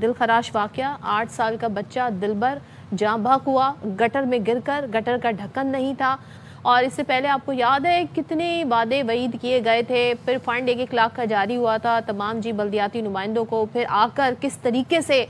दिलखराश वाकया, 8 साल का बच्चा दिलबर जाँ बहक हुआ गटर में गिरकर। गटर का ढक्कन नहीं था और इससे पहले आपको याद है कितने वादे वईद किए गए थे, फिर फंड 1-1 लाख का जारी हुआ था तमाम जी बल्दियाती नुमाइंदों को। फिर आकर किस तरीके से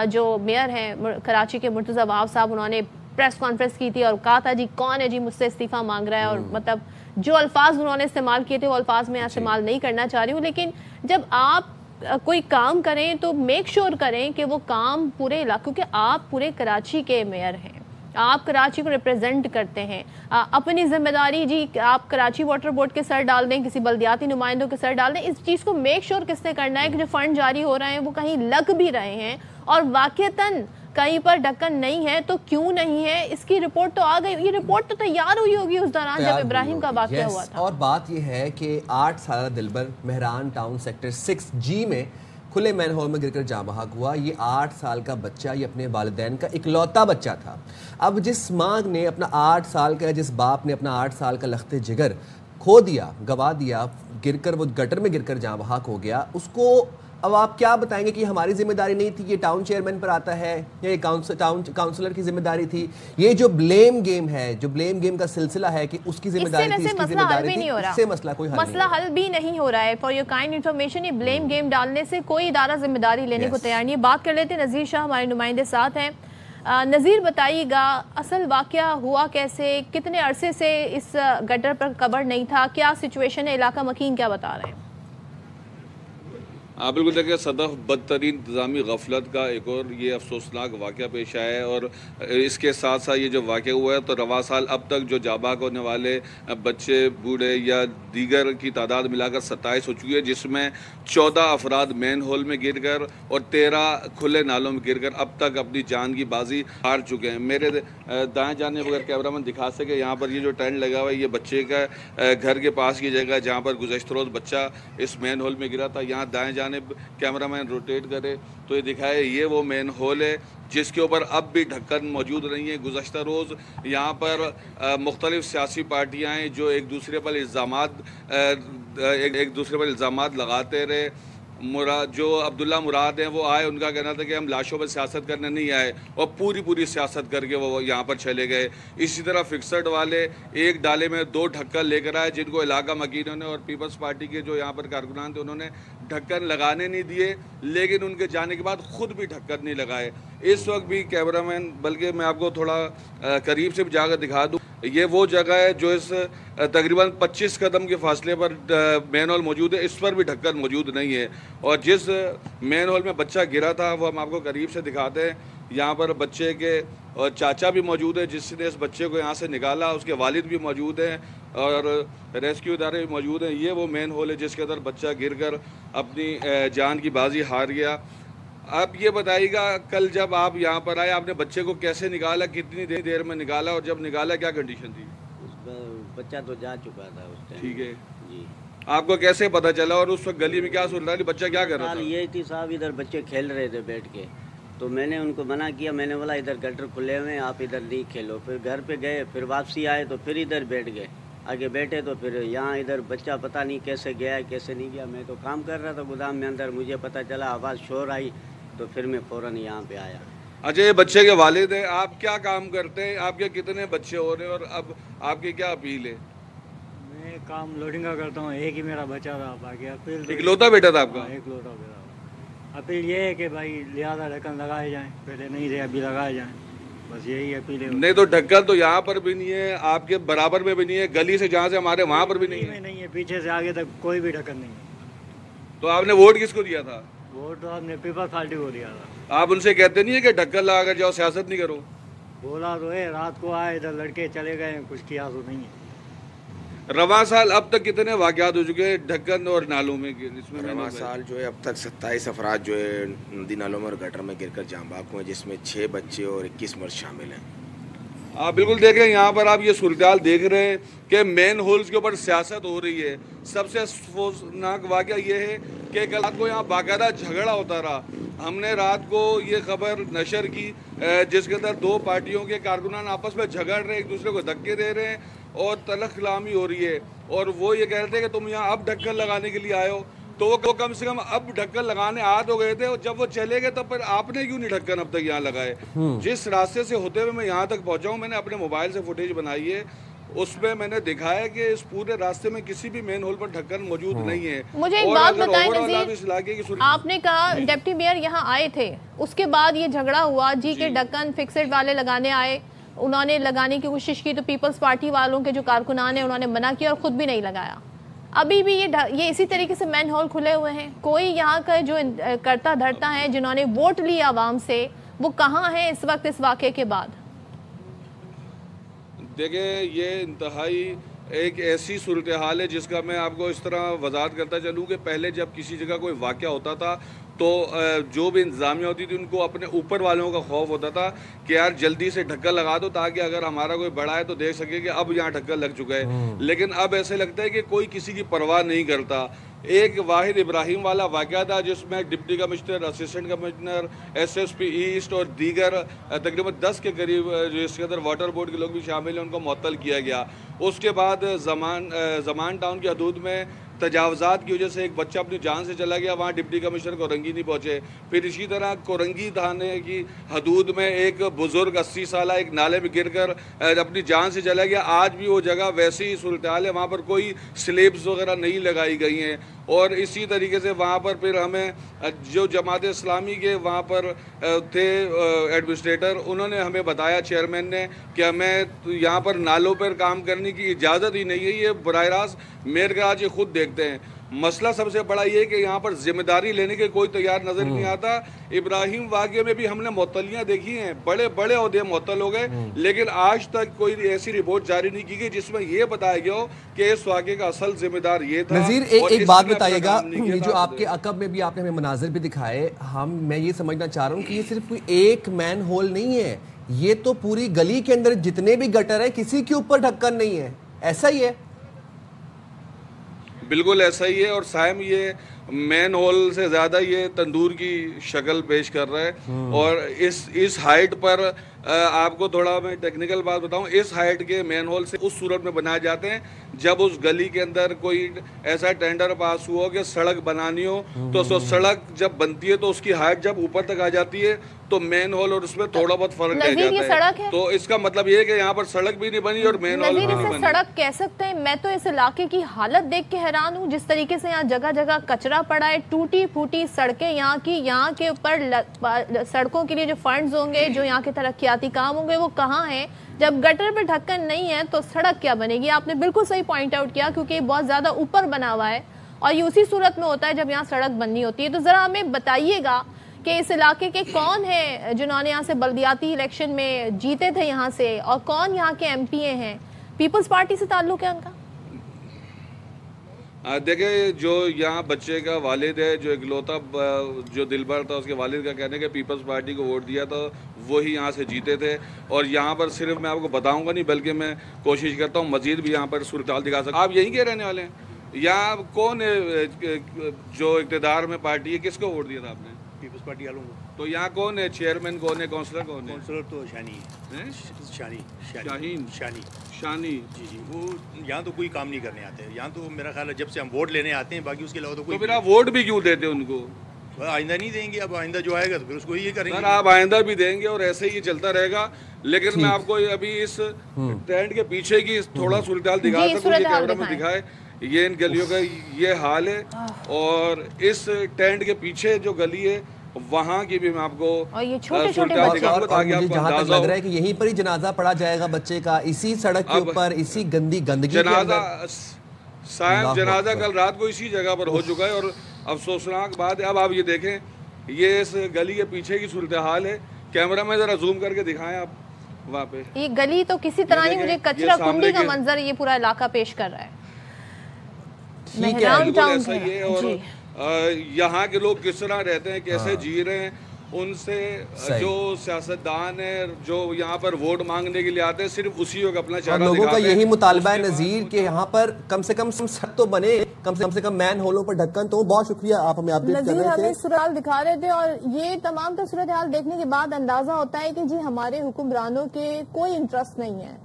जो मेयर हैं कराची के मुर्तज़ा वहाब साहब, उन्होंने प्रेस कॉन्फ्रेंस की थी और कहा था जी कौन है जी मुझसे इस्तीफ़ा मांग रहा है, और मतलब जो अल्फाज उन्होंने इस्तेमाल किए थे वो अल्फाज मैं इस्तेमाल नहीं करना चाह रही हूँ। लेकिन जब आप कोई काम करें तो मेक श्योर करें कि वो काम पूरे इलाके, क्योंकि आप पूरे कराची के मेयर हैं, आप कराची को रिप्रेजेंट करते हैं, अपनी जिम्मेदारी जी आप कराची वाटर बोर्ड के सर डाल दें, किसी बल्दियाती नुमाइंदों के सर डाल दें। इस चीज़ को मेक श्योर किसने करना है कि जो फंड जारी हो रहे हैं वो कहीं लग भी रहे हैं और वाकईतन कहीं पर ढक्कन नहीं है तो क्यों नहीं है, इसकी रिपोर्ट तो आ गई। ये रिपोर्ट तो तैयार हुई होगी उस दौरान जब इब्राहिम का वाकया हुआ था। और बात यह है कि 8 साल दिलबर मेहरान टाउन सेक्टर 6G में खुले मैन होल में गिरकर जाँ बहक हुआ। ये 8 साल का बच्चा, ये अपने वालिदैन का इकलौता बच्चा था। अब जिस माँ ने अपना 8 साल का, जिस बाप ने अपना 8 साल का लख्ते जिगर खो दिया, गवा दिया, गिरकर वो गटर में गिरकर जाँ बहक हो गया, उसको अब आप क्या बताएंगे कि हमारी जिम्मेदारी नहीं थी, ये टाउन चेयरमैन पर आता है या ये टाउन काउंसलर की जिम्मेदारी थी? ये जो ब्लेम गेम है, जो ब्लेम गेम का सिलसिला है कि उसकी जिम्मेदारी थी, इसकी जिम्मेदारी थी, इससे मसला कोई मसला हल भी नहीं हो रहा है। फॉर योर काइंड इन्फॉर्मेशन, ये ब्लेम गेम डालने से कोई इदारा जिम्मेदारी लेने को तैयार नहीं है। बात कर लेते हैं, नज़ीर शाह हमारे नुमाइंदे साथ हैं। नज़ीर बताइएगा असल वाकया हुआ कैसे, कितने अरसे से इस गटर पर कबर नहीं था, क्या सिचुएशन है, इलाका मकीन क्या बता रहे हैं? हाँ बिल्कुल, देखिए सदफ बदतरीन इंतज़ामी गफलत का एक और ये अफसोसनाक वाक़या पेश आया है। और इसके साथ साथ ये जो वाक़या हुआ है तो रवा साल अब तक जो जाबाक होने वाले बच्चे, बूढ़े या दीगर की तादाद मिलाकर 27 हो चुकी है, जिसमें 14 अफराद मेन होल में गिर कर और 13 खुले नालों में गिर कर अब तक अपनी जान की बाजी हार चुके हैं। मेरे दाएँ जाने बगैर कैमरामैन दिखा सके, यहाँ पर ये जो टेंट लगा हुआ है ये बच्चे का घर के पास की जगह जहाँ पर गुज़श्ता रोज़ बच्चा इस मेन होल में गिरा था। यहाँ दाएँ जाने कैमरामैन रोटेट करे तो ये दिखाए, ये वो मेन होल है जिसके ऊपर अब भी ढक्कन मौजूद नहीं है। गुज़श्ता रोज़ यहाँ पर मुख्तलिफ सियासी पार्टियाँ हैं जो एक दूसरे पर इल्ज़ामात लगाते रहे। जो अब्दुल्ला मुराद हैं वो आए, उनका कहना था कि हम लाशों पर सियासत करने नहीं आए, और पूरी सियासत करके वो यहाँ पर चले गए। इसी तरह फिक्सड वाले एक डाले में 2 ढक्कन लेकर आए, जिनको इलाका मकीनों ने और पीपल्स पार्टी के जो यहाँ पर कारकुनान थे उन्होंने ढक्कन लगाने नहीं दिए, लेकिन उनके जाने के बाद खुद भी ढक्कन नहीं लगाए। इस वक्त भी कैमरामैन, बल्कि मैं आपको थोड़ा करीब से भी जाकर दिखा दूँ, ये वो जगह है जो इस तकरीबन 25 कदम के फासले पर मेन हॉल मौजूद है, इस पर भी ढक्कन मौजूद नहीं है। और जिस मेन हॉल में बच्चा गिरा था वो हम आपको करीब से दिखाते हैं। यहाँ पर बच्चे के और चाचा भी मौजूद है जिसने इस बच्चे को यहाँ से निकाला, उसके वालिद भी मौजूद हैं और रेस्क्यू इदारे भी मौजूद हैं। ये वो मेन हॉल है जिसके अंदर बच्चा गिरकर अपनी जान की बाजी हार गया। आप ये बताइएगा, कल जब आप यहाँ पर आए आपने बच्चे को कैसे निकाला, कितनी देर में निकाला, और जब निकाला क्या कंडीशन थी? बच्चा तो जा चुका था उस टाइम। ठीक है जी। आपको कैसे पता चला और उस वक्त गली में क्या सुन रहा है, बच्चा क्या कर रहा था? ये थी साहब, इधर बच्चे खेल रहे थे बैठ के, तो मैंने उनको मना किया। मैंने बोला इधर गटर खुले हुए हैं, आप इधर नहीं खेलो। फिर घर पे गए, फिर वापसी आए तो फिर इधर बैठ गए। आगे बैठे तो फिर यहाँ इधर बच्चा पता नहीं कैसे गया कैसे नहीं गया। मैं तो काम कर रहा था गोदाम में अंदर, मुझे पता चला आवाज़ शोर आई तो फिर मैं फ़ौरन यहाँ पे आया। अच्छा, ये बच्चे के वालिद हैं, आप क्या काम करते हैं, आपके कितने बच्चे हो रहे हैं और अब आपकी क्या अपील है? मैं काम लोडिंग का करता हूँ, एक ही मेरा बच्चा था, बाकी अपील इकलौता बेटा था आपका? इकलौता बेटा। अपील ये है कि भाई लिहाजा ढक्कन लगाए जाएं, पहले नहीं थे अभी लगाए जाएं, बस यही अपील है। नहीं तो ढक्कन तो यहाँ पर भी नहीं है, आपके बराबर में भी नहीं है, गली से जहाँ से हमारे वहाँ पर भी नहीं है, पीछे से आगे तक कोई भी ढक्कन नहीं है। तो आपने वोट किसको दिया था? वोट तो आपने पीपल्स पार्टी को दिया था। आप उनसे कहते नहीं है कि ढक्कन लगा कर जाओ, सियासत नहीं करो? बोला तो है, रात को आए इधर लड़के चले गए, कुछ किया तो नहीं है। रवा साल अब तक कितने वाक़यात हो चुके हैं ढक्कन और नालों में? इसमें रवा साल जो है अब तक 27 अफराद जो है नदी नालों में और गटर में गिरकर जाँ बहक हुए, जिसमें 6 बच्चे और 21 मर्द शामिल हैं। आप बिल्कुल देखें, यहाँ पर आप ये सूरत देख रहे हैं कि मेन होल्स के ऊपर सियासत हो रही है। सबसे अफसोसनाक वाक़या ये है कि कल रात को यहाँ बाकायदा झगड़ा होता रहा। हमने रात को ये खबर नशर की जिसके अंदर 2 पार्टियों के कारकुनान आपस में झगड़ रहे, एक दूसरे को धक्के दे रहे हैं और तलख कलामी हो रही है। और वो ये कह रहे थे कि तुम यहाँ अब ढक्कन लगाने के लिए आए हो, तो वो कम से कम अब ढक्कन लगाने आ तो गए थे, और जब वो चले गए तब फिर आपने क्यों नहीं ढक्कन अब तक यहाँ लगाए? जिस रास्ते से होते हुए मैं यहाँ तक पहुंचा हूँ, मैंने अपने मोबाइल से फुटेज बनाई है, उसमें मैंने दिखाया कि इस पूरे रास्ते में किसी भी मेन होल पर ढक्कन मौजूद नहीं है। मुझे एक बात बताएं नज़ीर, आपने कहा डिप्टी मेयर यहाँ आए थे, उसके बाद ये झगड़ा हुआ जी के ढक्कन फिक्सेड वाले लगाने आए, उन्होंने लगाने की कोशिश की तो पीपल्स पार्टी वालों के जो कारकुनान है उन्होंने मना किया और खुद भी नहीं लगाया। अभी भी ये इसी तरीके से मैन होल खुले हुए हैं। कोई यहाँ का जो करता धरता है जिन्होंने वोट लिया आवाम से, वो कहाँ है इस वक्त इस वाक़े के बाद? देखिए, ये इंतहाई एक ऐसी सूरत हाल है जिसका मैं आपको इस तरह वजाहत करता चलूँ कि पहले जब किसी जगह कोई वाक़या होता था तो जो भी इंतज़ामिया होती थी उनको अपने ऊपर वालों का खौफ होता था कि यार जल्दी से ढक्कन लगा दो ताकि अगर हमारा कोई बड़ा है तो देख सके कि अब यहाँ ढक्कन लग चुका है। लेकिन अब ऐसे लगता है कि कोई किसी की परवाह नहीं करता। एक वाहिद इब्राहिम वाला वाक़या था जिसमें deputy commissioner, assistant commissioner, SSP east और दीगर तकरीबन 10 के करीब जिसके अंदर वाटर बोर्ड के लोग भी शामिल हैं उनको मुअत्तल किया गया। उसके बाद ज़मान टाउन की हदूद में तजावज़ात की वजह से एक बच्चा अपनी जान से चला गया, वहाँ डिप्टी कमिश्नर कोरंगी नहीं पहुँचे। फिर इसी तरह कोरंगी थाने की हदूद में एक बुज़ुर्ग 80 साल एक नाले में गिरकर अपनी जान से चला गया। आज भी वो जगह वैसी ही सूरत हाल है, वहाँ पर कोई स्लेब्स वगैरह नहीं लगाई गई हैं। और इसी तरीके से वहाँ पर फिर हमें जो जमात इस्लामी के वहाँ पर थे एडमिनिस्ट्रेटर, उन्होंने हमें बताया, चेयरमैन ने, कि हमें यहाँ पर नालों पर काम करने की इजाज़त ही नहीं है। ये बराह रास्त मेयर का आज ये खुद देखते हैं। मसला सबसे बड़ा ये है कि यहाँ पर जिम्मेदारी लेने के कोई तैयार नजर नहीं आता। इब्राहिम वाक़े में भी हमने मुअत्तलियाँ देखी हैं, बड़े बड़े ओहदे मुअत्तल हो गए, लेकिन आज तक कोई ऐसी रिपोर्ट जारी नहीं की गई जिसमें ये बताया गया हो कि इस वाक़े का असल जिम्मेदार ये था। नज़ीर, एक बात बताइएगा, ये जो आपके अकब में भी आपने हमें मनाजिर भी दिखाए, मैं ये समझना चाह रहा हूँ कि ये सिर्फ कोई एक मैन होल नहीं है, ये तो पूरी गली के अंदर जितने भी गटर है किसी के ऊपर ढक्कन नहीं है, ऐसा ही है? बिल्कुल ऐसा ही है। और साइम ये मैन होल से ज़्यादा ये तंदूर की शक्ल पेश कर रहा है। और इस हाइट पर आपको थोड़ा मैं टेक्निकल बात बताऊं, इस हाइट के मैन होल से उस सूरत में बनाए जाते हैं जब उस गली के अंदर कोई ऐसा टेंडर पास हुआ कि सड़क बनानी हो, तो सड़क जब बनती है तो उसकी हाइट जब ऊपर तक आ जाती है तो मैन होल और उसमें थोड़ा बहुत फर्क रह जाता है। तो इसका मतलब ये है कि यहाँ पर सड़क भी नहीं बनी और मैन होल भी नहीं बनी। सड़क कह सकते हैं। मैं तो इस इलाके की हालत देख के हैरान हूँ, जिस तरीके से यहाँ जगह जगह कचरा पड़ा है, टूटी फूटी सड़कें यहाँ की। यहाँ के ऊपर सड़कों के लिए जो फंड्स होंगे, जो यहाँ के तरक्याती काम होंगे, वो कहाँ है? जब गटर पे ढक्कन नहीं है तो सड़क क्या बनेगी? आपने बिल्कुल सही पॉइंट आउट किया, क्योंकि बहुत ज्यादा ऊपर बना हुआ है और ये उसी सूरत में होता है जब यहाँ सड़क बननी होती है। तो जरा हमें बताइएगा कि इस इलाके के कौन है जिन्होंने यहाँ से बल्दियाती इलेक्शन में जीते थे यहाँ से, और कौन यहाँ के एमपीए हैं? पीपल्स पार्टी से ताल्लुक है उनका? देखिए, जो यहाँ बच्चे का वालिद है, जो इकलौता जो दिलबर था, उसके वालिद का कहने के पीपल्स पार्टी को वोट दिया था, वही यहाँ से जीते थे। और यहाँ पर सिर्फ मैं आपको बताऊंगा नहीं, बल्कि मैं कोशिश करता हूँ मजीद भी यहाँ पर सूरत हाल दिखा सकता। आप यहीं के रहने वाले हैं? यहाँ कौन है जो इक़्तिदार में पार्टी है, किसको वोट दिया था आपने? पीपल्स पार्टी वालों को। तो यहाँ कौन है? चेयरमैन कौन है? काउंसलर कौन है? काउंसलर तो शानी है, शानी। जी, वो यहाँ तो कोई काम नहीं करने आते। यहाँ तो मेरा ख्याल है जब से हम वोट लेने आते हैं, बाकी उसके अलावा तो कोई। तो फिर आप वोट भी क्यों देते उनको? आइंदा नहीं देंगे, अब आइंदा जो आएगा तो फिर उसको ये करेंगे। सर, आप आइंदा भी देंगे और ऐसे ही चलता रहेगा। लेकिन मैं आपको अभी इस टेंट के पीछे की थोड़ा सूरत हाल दिखा सकूँ, ये कैमरा में दिखाए। ये इन गलियों का ये हाल है, और इस टेंट के पीछे जो गली है वहाँ की भी मैं आपको, और ये छोटे-छोटे मुझे जहाँ तक लग रहा है कि यहीं पर ही जनाजा पड़ा जाएगा बच्चे का, इसी सड़क के ऊपर, इसी गंदगी जनाजा कल रात को इसी जगह पर हो चुका है। और अफसोसनाक बात है, अब आप ये देखें, ये इस गली के पीछे की सूरत हाल है। कैमरा में जरा जूम करके दिखाएं आप वहाँ पे। ये गली तो किसी तरह नहीं, मुझे कचरा कुंडी का मंजर ये पूरा इलाका पेश कर रहा है। मेहरान टाउन ऐसा ही है। और यहाँ के लोग किस तरह रहते हैं, कैसे जी रहे हैं, उनसे जो सियासतदान है जो यहाँ पर वोट मांगने के लिए आते हैं, सिर्फ उसी वक्त अपना चेहरा लोगों का यही मुतालबा है नज़ीर कि यहाँ पर कम से कम सड़क तो बने, कम से कम मैन होलों पर ढक्कन तो। बहुत शुक्रिया, आप हमें अपडेट कर रहे थे। हमें सूरत हाल दिखा रहे थे, और ये तमाम तो सूरत हाल देखने के बाद अंदाजा होता है कि जी हमारे हुक्मरानों के कोई इंटरेस्ट नहीं है।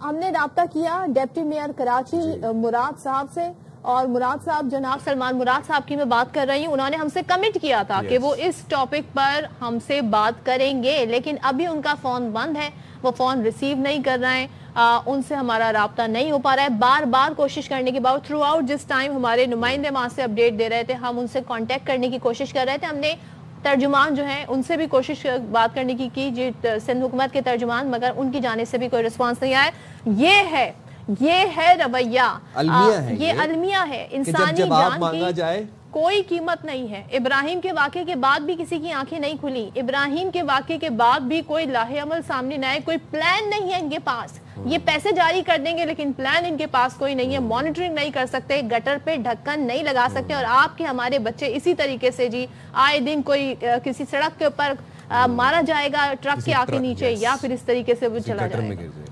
हमने राब्ता किया डिप्टी मेयर कराची मुराद साहब से, और मुराद साहब, जनाब सलमान मुराद साहब की मैं बात कर रही हूँ, उन्होंने हमसे कमिट किया था कि वो इस टॉपिक पर हमसे बात करेंगे, लेकिन अभी उनका फोन बंद है, वो फोन रिसीव नहीं कर रहे हैं, उनसे हमारा राब्ता नहीं हो पा रहा है। बार बार कोशिश करने के बाद थ्रू आउट जिस टाइम हमारे नुमाइंदे वहां से अपडेट दे रहे थे, हम उनसे कांटेक्ट करने की कोशिश कर रहे थे, हमने तर्जुमान जो है उनसे भी कोशिश बात करने की जी सिंध हुकूमत के तर्जुमान, मगर उनकी जाने से भी कोई रिस्पांस नहीं आया। ये है रवैया, ये अलमिया है, इंसानी जान की जाए कोई कीमत नहीं है। इब्राहिम के वाक़े के बाद भी किसी की आंखें नहीं खुली, इब्राहिम के वाक़े के बाद भी कोई लाहे अमल सामने न आए, कोई प्लान नहीं है इनके पास। ये पैसे जारी कर देंगे लेकिन प्लान इनके पास कोई नहीं है, मॉनिटरिंग नहीं कर सकते, गटर पे ढक्कन नहीं लगा सकते। और आपके हमारे बच्चे इसी तरीके से जी आए दिन कोई किसी सड़क के ऊपर मारा जाएगा ट्रक के आके नीचे, या फिर इस तरीके से वो चला जाएगा।